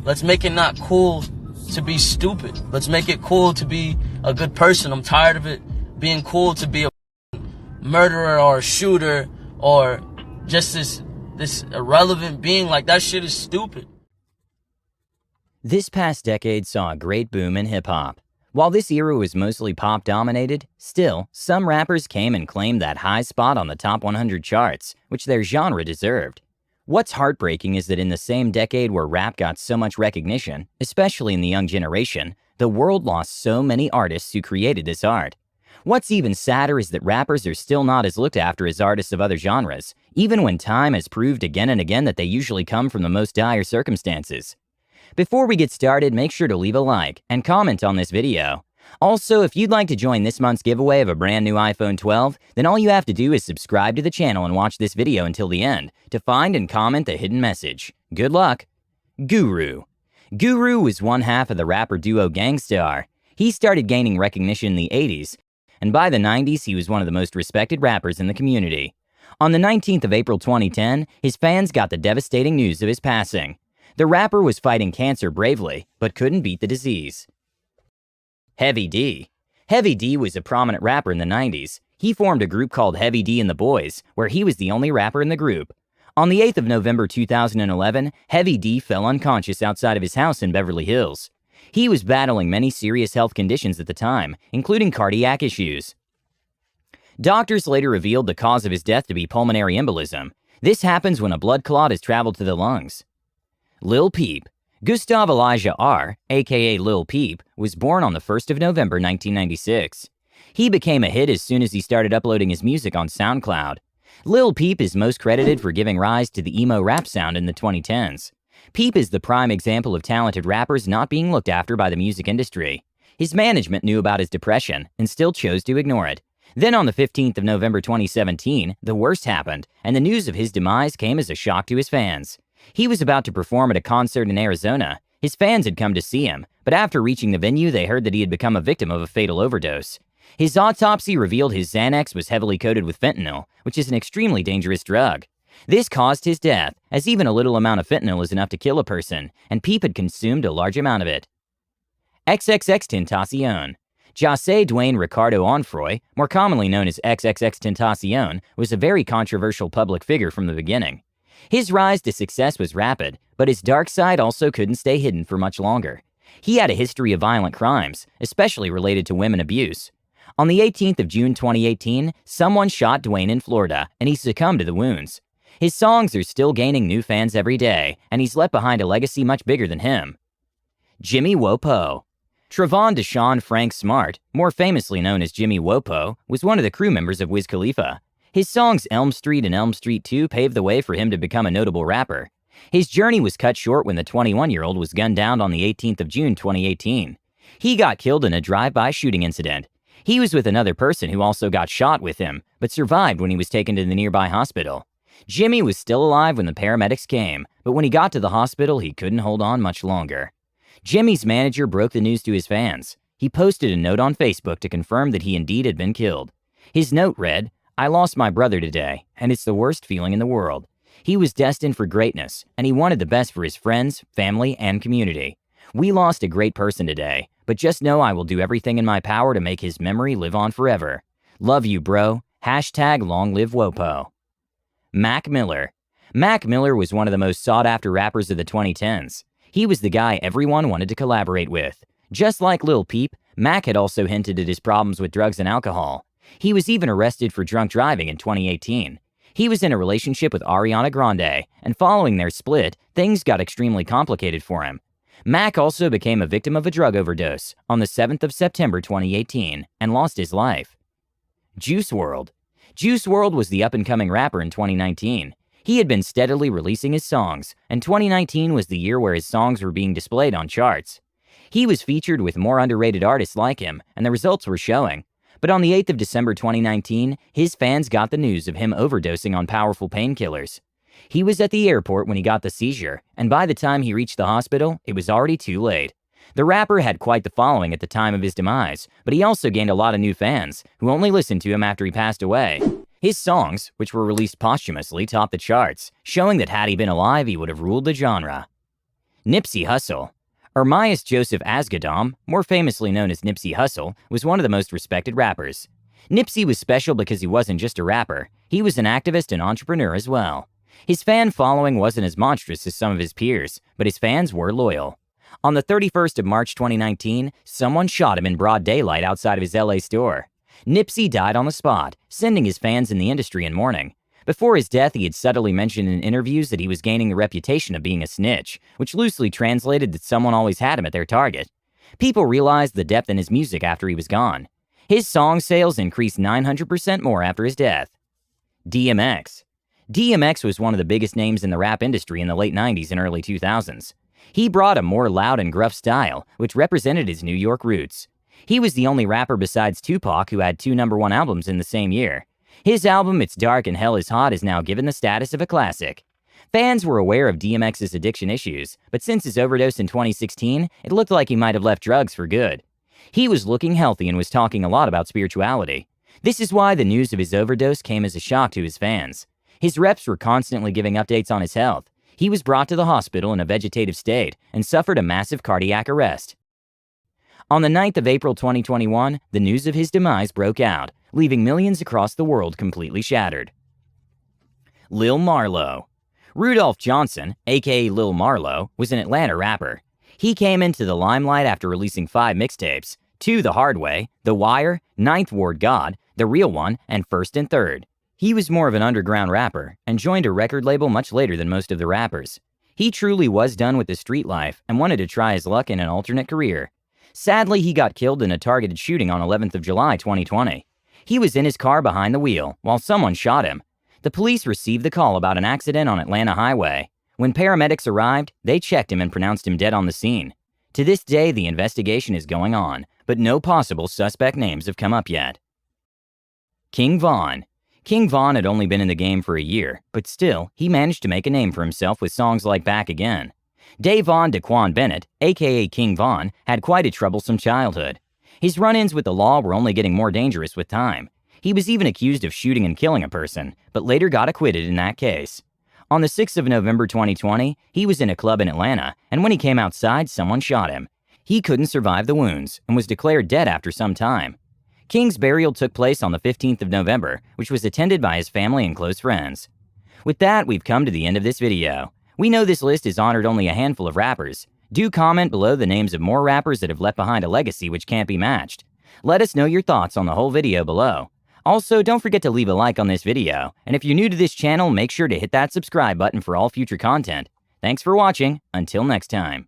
Let's make it not cool to be stupid. Let's make it cool to be a good person. I'm tired of it being cool to be a murderer or a shooter or just this irrelevant being. Like, that shit is stupid. This past decade saw a great boom in hip-hop. While this era was mostly pop-dominated, still, some rappers came and claimed that high spot on the top 100 charts, which their genre deserved. What's heartbreaking is that in the same decade where rap got so much recognition, especially in the young generation, the world lost so many artists who created this art. What's even sadder is that rappers are still not as looked after as artists of other genres, even when time has proved again and again that they usually come from the most dire circumstances. Before we get started, make sure to leave a like and comment on this video. Also, if you'd like to join this month's giveaway of a brand new iPhone 12, then all you have to do is subscribe to the channel and watch this video until the end to find and comment the hidden message. Good luck! Guru. Guru was one half of the rapper duo Gang Starr. He started gaining recognition in the 80s, and by the 90s he was one of the most respected rappers in the community. On the 19th of April 2010, his fans got the devastating news of his passing. The rapper was fighting cancer bravely, but couldn't beat the disease. Heavy D. Heavy D was a prominent rapper in the 90s. He formed a group called Heavy D and the Boys, where he was the only rapper in the group. On the 8th of November 2011, Heavy D fell unconscious outside of his house in Beverly Hills. He was battling many serious health conditions at the time, including cardiac issues. Doctors later revealed the cause of his death to be pulmonary embolism. This happens when a blood clot has traveled to the lungs. Lil Peep. Gustav Elijah R., aka Lil Peep, was born on the 1st of November 1996. He became a hit as soon as he started uploading his music on SoundCloud. Lil Peep is most credited for giving rise to the emo rap sound in the 2010s. Peep is the prime example of talented rappers not being looked after by the music industry. His management knew about his depression and still chose to ignore it. Then on the 15th of November 2017, the worst happened, and the news of his demise came as a shock to his fans. He was about to perform at a concert in Arizona. His fans had come to see him, but after reaching the venue, they heard that he had become a victim of a fatal overdose. His autopsy revealed his Xanax was heavily coated with fentanyl, which is an extremely dangerous drug. This caused his death, as even a little amount of fentanyl is enough to kill a person, and Peep had consumed a large amount of it. XXXTentacion. José Duane Ricardo Onfroy, more commonly known as XXXTentacion, was a very controversial public figure from the beginning. His rise to success was rapid, but his dark side also couldn't stay hidden for much longer. He had a history of violent crimes, especially related to women abuse. On the 18th of June 2018, someone shot Duane in Florida, and he succumbed to the wounds. His songs are still gaining new fans every day, and he's left behind a legacy much bigger than him. Jimmy Wopo. Trevon Deshaun Frank Smart, more famously known as Jimmy Wopo, was one of the crew members of Wiz Khalifa. His songs Elm Street and Elm Street 2 paved the way for him to become a notable rapper. His journey was cut short when the 21-year-old was gunned down on the 18th of June 2018. He got killed in a drive-by shooting incident. He was with another person who also got shot with him, but survived when he was taken to the nearby hospital. Jimmy was still alive when the paramedics came, but when he got to the hospital, he couldn't hold on much longer. Jimmy's manager broke the news to his fans. He posted a note on Facebook to confirm that he indeed had been killed. His note read, "I lost my brother today, and it's the worst feeling in the world. He was destined for greatness, and he wanted the best for his friends, family, and community. We lost a great person today, but just know I will do everything in my power to make his memory live on forever. Love you, bro. Hashtag long live Wopo." Mac Miller. Mac Miller was one of the most sought-after rappers of the 2010s. He was the guy everyone wanted to collaborate with. Just like Lil Peep, Mac had also hinted at his problems with drugs and alcohol. He was even arrested for drunk driving in 2018. He was in a relationship with Ariana Grande, and following their split, things got extremely complicated for him. Mac also became a victim of a drug overdose on the 7th of September 2018 and lost his life. Juice WRLD. Juice WRLD was the up-and-coming rapper in 2019. He had been steadily releasing his songs, and 2019 was the year where his songs were being displayed on charts. He was featured with more underrated artists like him, and the results were showing. But on the 8th of December 2019, his fans got the news of him overdosing on powerful painkillers. He was at the airport when he got the seizure, and by the time he reached the hospital, it was already too late. The rapper had quite the following at the time of his demise, but he also gained a lot of new fans, who only listened to him after he passed away. His songs, which were released posthumously, topped the charts, showing that had he been alive, he would have ruled the genre. Nipsey Hussle. Ermias Joseph Asghedom, more famously known as Nipsey Hussle, was one of the most respected rappers. Nipsey was special because he wasn't just a rapper, he was an activist and entrepreneur as well. His fan following wasn't as monstrous as some of his peers, but his fans were loyal. On the 31st of March 2019, someone shot him in broad daylight outside of his LA store. Nipsey died on the spot, sending his fans in the industry in mourning. Before his death, he had subtly mentioned in interviews that he was gaining the reputation of being a snitch, which loosely translated that someone always had him at their target. People realized the depth in his music after he was gone. His song sales increased 900% more after his death. DMX. DMX was one of the biggest names in the rap industry in the late 90s and early 2000s. He brought a more loud and gruff style, which represented his New York roots. He was the only rapper besides Tupac who had 2 #1 albums in the same year. His album, It's Dark and Hell is Hot, is now given the status of a classic. Fans were aware of DMX's addiction issues, but since his overdose in 2016, it looked like he might have left drugs for good. He was looking healthy and was talking a lot about spirituality. This is why the news of his overdose came as a shock to his fans. His reps were constantly giving updates on his health. He was brought to the hospital in a vegetative state and suffered a massive cardiac arrest. On the 9th of April 2021, the news of his demise broke out, leaving millions across the world completely shattered. Lil Marlowe. Rudolph Johnson, aka Lil Marlowe, was an Atlanta rapper. He came into the limelight after releasing 5 mixtapes, 2 The Hard Way, The Wire, Ninth Ward God, The Real One, and First and Third. He was more of an underground rapper and joined a record label much later than most of the rappers. He truly was done with the street life and wanted to try his luck in an alternate career. Sadly, he got killed in a targeted shooting on 11th of July 2020. He was in his car behind the wheel while someone shot him. The police received the call about an accident on Atlanta Highway. When paramedics arrived, they checked him and pronounced him dead on the scene. To this day, the investigation is going on, but no possible suspect names have come up yet. King Von. King Von had only been in the game for a year, but still, he managed to make a name for himself with songs like Back Again. Davon Daquan Bennett, aka King Von, had quite a troublesome childhood. His run-ins with the law were only getting more dangerous with time. He was even accused of shooting and killing a person, but later got acquitted in that case. On the 6th of November 2020, he was in a club in Atlanta, and when he came outside, someone shot him. He couldn't survive the wounds and was declared dead after some time. King's burial took place on the 15th of November, which was attended by his family and close friends. With that, we've come to the end of this video. We know this list has honored only a handful of rappers. Do comment below the names of more rappers that have left behind a legacy which can't be matched. Let us know your thoughts on the whole video below. Also, don't forget to leave a like on this video, and if you're new to this channel, make sure to hit that subscribe button for all future content. Thanks for watching, until next time.